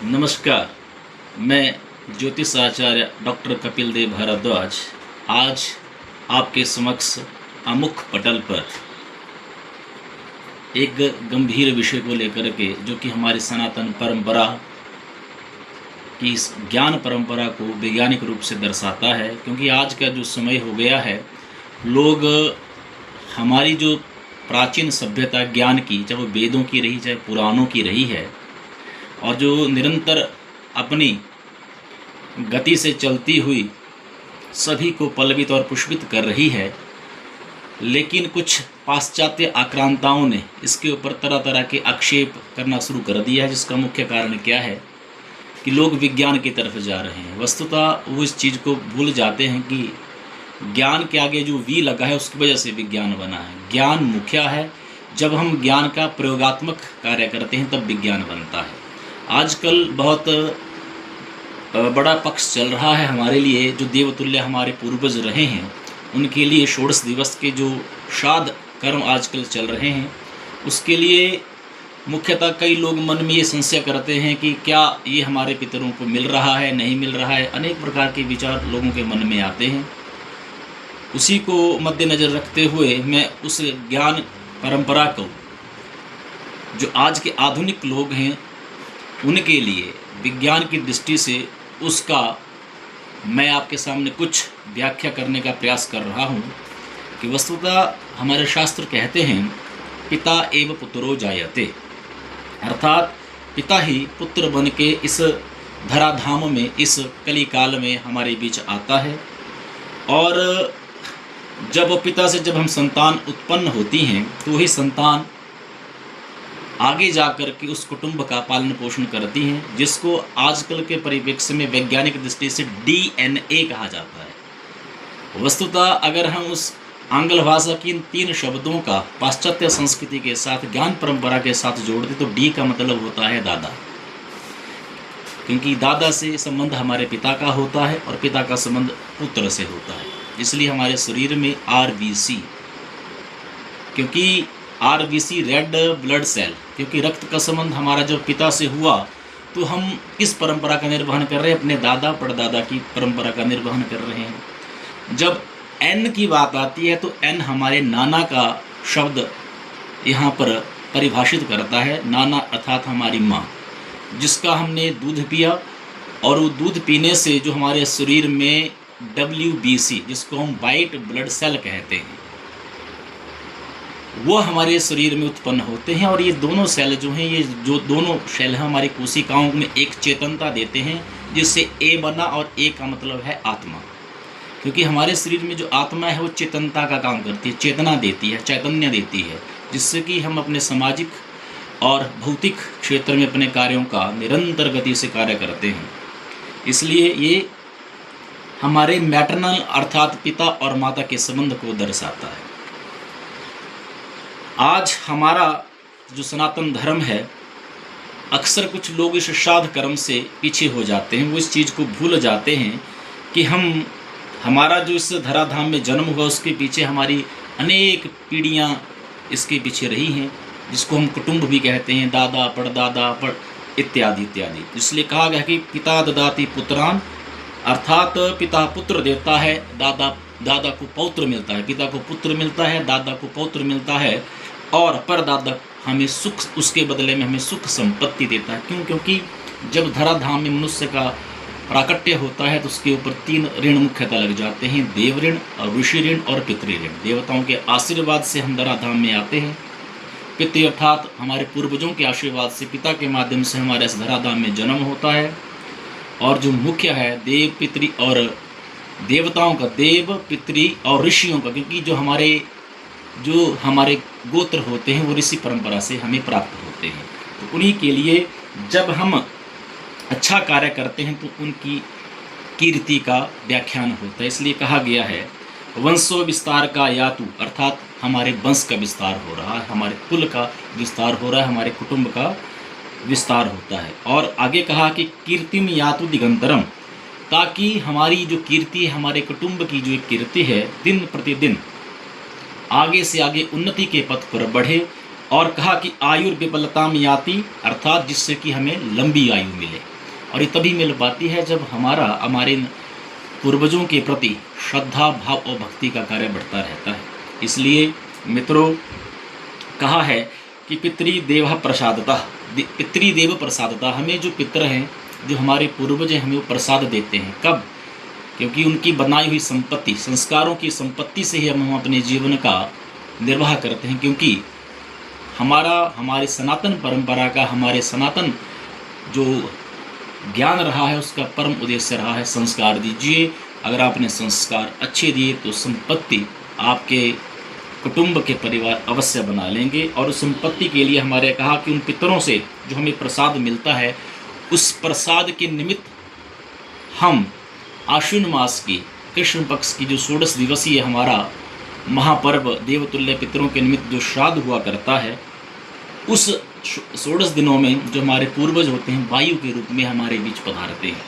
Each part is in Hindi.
नमस्कार। मैं ज्योतिष आचार्य डॉक्टर कपिल देव भारद्वाज आज आपके समक्ष अमुख पटल पर एक गंभीर विषय को लेकर के, जो कि हमारी सनातन परंपरा की इस ज्ञान परंपरा को वैज्ञानिक रूप से दर्शाता है। क्योंकि आज का जो समय हो गया है, लोग हमारी जो प्राचीन सभ्यता ज्ञान की, चाहे वो वेदों की रही चाहे पुराणों की रही है, और जो निरंतर अपनी गति से चलती हुई सभी को पल्लवित और पुष्पित कर रही है, लेकिन कुछ पाश्चात्य आक्रांताओं ने इसके ऊपर तरह तरह के आक्षेप करना शुरू कर दिया है। जिसका मुख्य कारण क्या है कि लोग विज्ञान की तरफ जा रहे हैं। वस्तुतः वो इस चीज़ को भूल जाते हैं कि ज्ञान के आगे जो वी लगा है उसकी वजह से विज्ञान बना है। ज्ञान मुख्य है। जब हम ज्ञान का प्रयोगात्मक कार्य करते हैं तब विज्ञान बनता है। आजकल बहुत बड़ा पक्ष चल रहा है हमारे लिए, जो देवतुल्य हमारे पूर्वज रहे हैं उनके लिए षोडश दिवस के जो श्राद्ध कर्म आजकल चल रहे हैं, उसके लिए मुख्यतः कई लोग मन में ये संशय करते हैं कि क्या ये हमारे पितरों को मिल रहा है, नहीं मिल रहा है। अनेक प्रकार के विचार लोगों के मन में आते हैं। उसी को मद्देनज़र रखते हुए मैं उस ज्ञान परंपरा को, जो आज के आधुनिक लोग हैं उनके लिए विज्ञान की दृष्टि से उसका मैं आपके सामने कुछ व्याख्या करने का प्रयास कर रहा हूँ कि वस्तुतः हमारे शास्त्र कहते हैं पिता एव पुत्रो जायते, अर्थात पिता ही पुत्र बन के इस धराधाम में, इस कली काल में हमारे बीच आता है। और जब पिता से जब हम संतान उत्पन्न होती हैं तो वही संतान आगे जाकर के उस कुटुंब का पालन पोषण करती हैं, जिसको आजकल के परिप्रेक्ष्य में वैज्ञानिक दृष्टि से डीएनए कहा जाता है। वस्तुतः अगर हम उस आंग्ल भाषा की इन 3 शब्दों का पाश्चात्य संस्कृति के साथ, ज्ञान परंपरा के साथ जोड़ दें तो डी का मतलब होता है दादा, क्योंकि दादा से संबंध हमारे पिता का होता है और पिता का संबंध पुत्र से होता है। इसलिए हमारे शरीर में आरबीसी, क्योंकि आरबीसी रेड ब्लड सेल, क्योंकि रक्त का संबंध हमारा जब पिता से हुआ तो हम इस परंपरा का निर्वहन कर रहे हैं, अपने दादा परदादा की परंपरा का निर्वहन कर रहे हैं। जब एन की बात आती है तो एन हमारे नाना का शब्द यहाँ पर परिभाषित करता है। नाना अर्थात हमारी माँ, जिसका हमने दूध पिया, और वो दूध पीने से जो हमारे शरीर में WBC, जिसको हम वाइट ब्लड सेल कहते हैं, वो हमारे शरीर में उत्पन्न होते हैं। और ये दोनों सेल जो हैं, ये जो दोनों सेल हैं हमारी कोशिकाओं में एक चेतनता देते हैं, जिससे ए बना, और ए का मतलब है आत्मा। क्योंकि हमारे शरीर में जो आत्मा है वो चेतनता का काम करती है, चेतना देती है, चैतन्य देती है, जिससे कि हम अपने सामाजिक और भौतिक क्षेत्र में अपने कार्यों का निरंतर गति से कार्य करते हैं। इसलिए ये हमारे मैटरनल अर्थात पिता और माता के संबंध को दर्शाता है। आज हमारा जो सनातन धर्म है, अक्सर कुछ लोग इस श्राद्ध कर्म से पीछे हो जाते हैं। वो इस चीज़ को भूल जाते हैं कि हमारा जो इस धराधाम में जन्म हुआ उसके पीछे हमारी अनेक पीढ़ियाँ इसके पीछे रही हैं, जिसको हम कुटुंब भी कहते हैं, दादा परदादा इत्यादि इत्यादि। इसलिए कहा गया कि पिता ददाति पुत्रान, अर्थात पिता पुत्र देता है, दादा को पौत्र मिलता है, पिता को पुत्र मिलता है, दादा को पौत्र मिलता है, और परदादा हमें सुख, उसके बदले में हमें सुख संपत्ति देता है। क्यों? क्योंकि जब धराधाम में मनुष्य का प्राकट्य होता है तो उसके ऊपर 3 ऋण मुख्यतः लग जाते हैं, देव ऋण, ऋषि ऋण और पितृ ऋण। देवताओं के आशीर्वाद से हम धराधाम में आते हैं। पितृ अर्थात हमारे पूर्वजों के आशीर्वाद से, पिता के माध्यम से हमारे इस धराधाम में जन्म होता है। और जो मुख्य है देव पितृ और देवताओं का, देव पितृ और ऋषियों का, क्योंकि जो हमारे गोत्र होते हैं वो ऋषि परंपरा से हमें प्राप्त होते हैं। तो उन्हीं के लिए जब हम अच्छा कार्य करते हैं तो उनकी कीर्ति का व्याख्यान होता है। इसलिए कहा गया है वंशो विस्तार का यातु, अर्थात हमारे वंश का विस्तार हो रहा है, हमारे कुल का विस्तार हो रहा है, हमारे कुटुंब का विस्तार होता है। और आगे कहा कि कीर्तिम यातु दिगंतरम, ताकि हमारी जो कीर्ति है, हमारे कुटुंब की जो कीर्ति है, दिन प्रतिदिन आगे से आगे उन्नति के पथ पर बढ़े, और कहा कि आयुर्विबलताम याति, अर्थात जिससे कि हमें लंबी आयु मिले। और ये तभी मिल पाती है जब हमारे पूर्वजों के प्रति श्रद्धा भाव और भक्ति का कार्य बढ़ता रहता है। इसलिए मित्रों कहा है कि पितृदेव प्रसादता, हमें जो पितर हैं, जो हमारे पूर्वज हैं, हमें वो प्रसाद देते हैं। कब? क्योंकि उनकी बनाई हुई संपत्ति, संस्कारों की संपत्ति से ही हम अपने जीवन का निर्वाह करते हैं। क्योंकि हमारे सनातन परंपरा का, हमारे सनातन जो ज्ञान रहा है, उसका परम उद्देश्य रहा है संस्कार दीजिए। अगर आपने संस्कार अच्छे दिए तो संपत्ति आपके कुटुंब के परिवार अवश्य बना लेंगे। और उस संपत्ति के लिए हमारे कहा कि उन पितरों से जो हमें प्रसाद मिलता है, उस प्रसाद के निमित्त हम आश्विन मास की कृष्ण पक्ष की जो 16 दिवसीय हमारा महापर्व देवतुल्य पितरों के निमित्त जो श्राद्ध हुआ करता है, उस 16 दिनों में जो हमारे पूर्वज होते हैं वायु के रूप में हमारे बीच पधारते हैं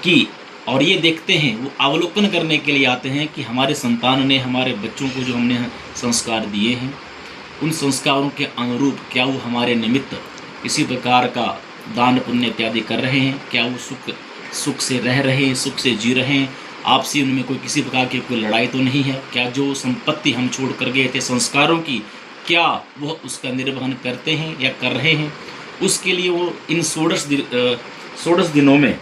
कि, और ये देखते हैं, वो अवलोकन करने के लिए आते हैं कि हमारे संतान ने, हमारे बच्चों को जो हमने संस्कार दिए हैं, उन संस्कारों के अनुरूप क्या वो हमारे निमित्त किसी प्रकार का दान पुण्य इत्यादि कर रहे हैं, क्या वो सुख से रह रहे हैं, सुख से जी रहे हैं, आपसी उनमें कोई किसी प्रकार की कोई लड़ाई तो नहीं है, क्या जो संपत्ति हम छोड़ कर गए थे संस्कारों की, क्या वह उसका निर्वहन करते हैं या कर रहे हैं। उसके लिए वो इन 16 दिनों में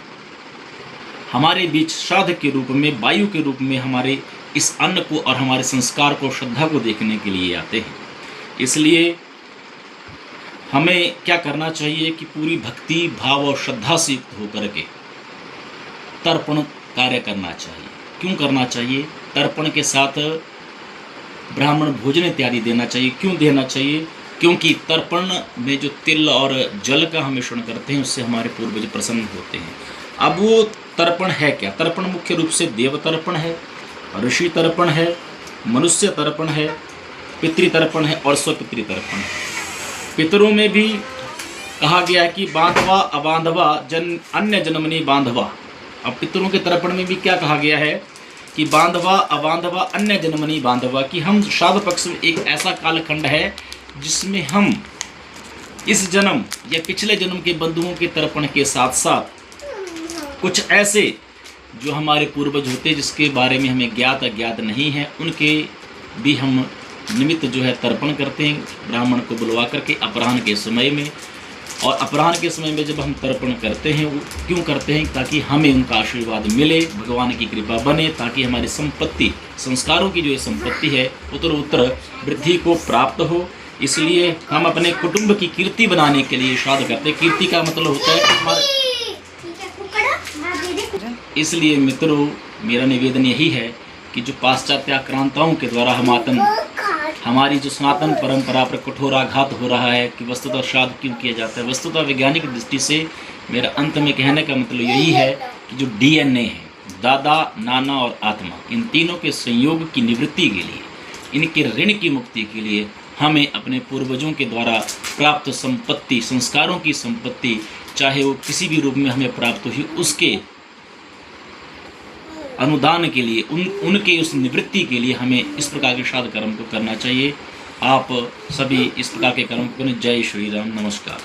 हमारे बीच श्राद्ध के रूप में, वायु के रूप में हमारे इस अन्न को और हमारे संस्कार को, श्रद्धा को देखने के लिए आते हैं। इसलिए हमें क्या करना चाहिए कि पूरी भक्ति भाव और श्रद्धा से युक्त होकर के तर्पण कार्य करना चाहिए। क्यों करना चाहिए? तर्पण के साथ ब्राह्मण भोजन इत्यादि देना चाहिए। क्यों देना चाहिए? क्योंकि तर्पण में जो तिल और जल का हम मिश्रण करते हैं, उससे हमारे पूर्वज प्रसन्न होते हैं। अब वो तर्पण है क्या? तर्पण मुख्य रूप से देव तर्पण है, ऋषि तर्पण है, मनुष्य तर्पण है, पितृतर्पण है और स्वपितृ तर्पण है। पितरों में भी कहा गया है कि बांधवा अबांधवा अन्य जन्मनी बांधवा। अब पितरों के तर्पण में भी क्या कहा गया है कि बांधवा अबांधवा अन्य जन्मनी बांधवा, कि हम श्राद्ध पक्ष में एक ऐसा कालखंड है जिसमें हम इस जन्म या पिछले जन्म के बंधुओं के तर्पण के साथ साथ कुछ ऐसे जो हमारे पूर्वज होते जिसके बारे में हमें ज्ञात अज्ञात नहीं है, उनके भी हम निमित्त जो है तर्पण करते हैं ब्राह्मण को बुलवा करके अपराह्न के समय में। और अपराह्न के समय में जब हम तर्पण करते हैं, वो क्यों करते हैं? ताकि हमें उनका आशीर्वाद मिले, भगवान की कृपा बने, ताकि हमारी संपत्ति, संस्कारों की जो ये संपत्ति है उत्तर वृद्धि को प्राप्त हो। इसलिए हम अपने कुटुंब की कीर्ति बनाने के लिए श्राद्ध करते हैं। कीर्ति का मतलब होता है कि हमारे, इसलिए मित्रों मेरा निवेदन यही है कि जो पाश्चात्य आक्रांताओं के द्वारा हमारी जो सनातन परंपरा पर कठोर आघात हो रहा है कि वस्तुतः श्राद्ध क्यों किया जाता है, वस्तुतः वैज्ञानिक दृष्टि से मेरा अंत में कहने का मतलब यही है कि जो DNA है, दादा नाना और आत्मा, इन तीनों के संयोग की निवृत्ति के लिए, इनके ऋण की मुक्ति के लिए हमें अपने पूर्वजों के द्वारा प्राप्त संपत्ति, संस्कारों की संपत्ति, चाहे वो किसी भी रूप में हमें प्राप्त हुई, उसके अनुदान के लिए, उनके उस निवृत्ति के लिए हमें इस प्रकार के श्राद्ध कर्म को करना चाहिए। आप सभी इस प्रकार के कर्म को करें। जय श्री राम। नमस्कार।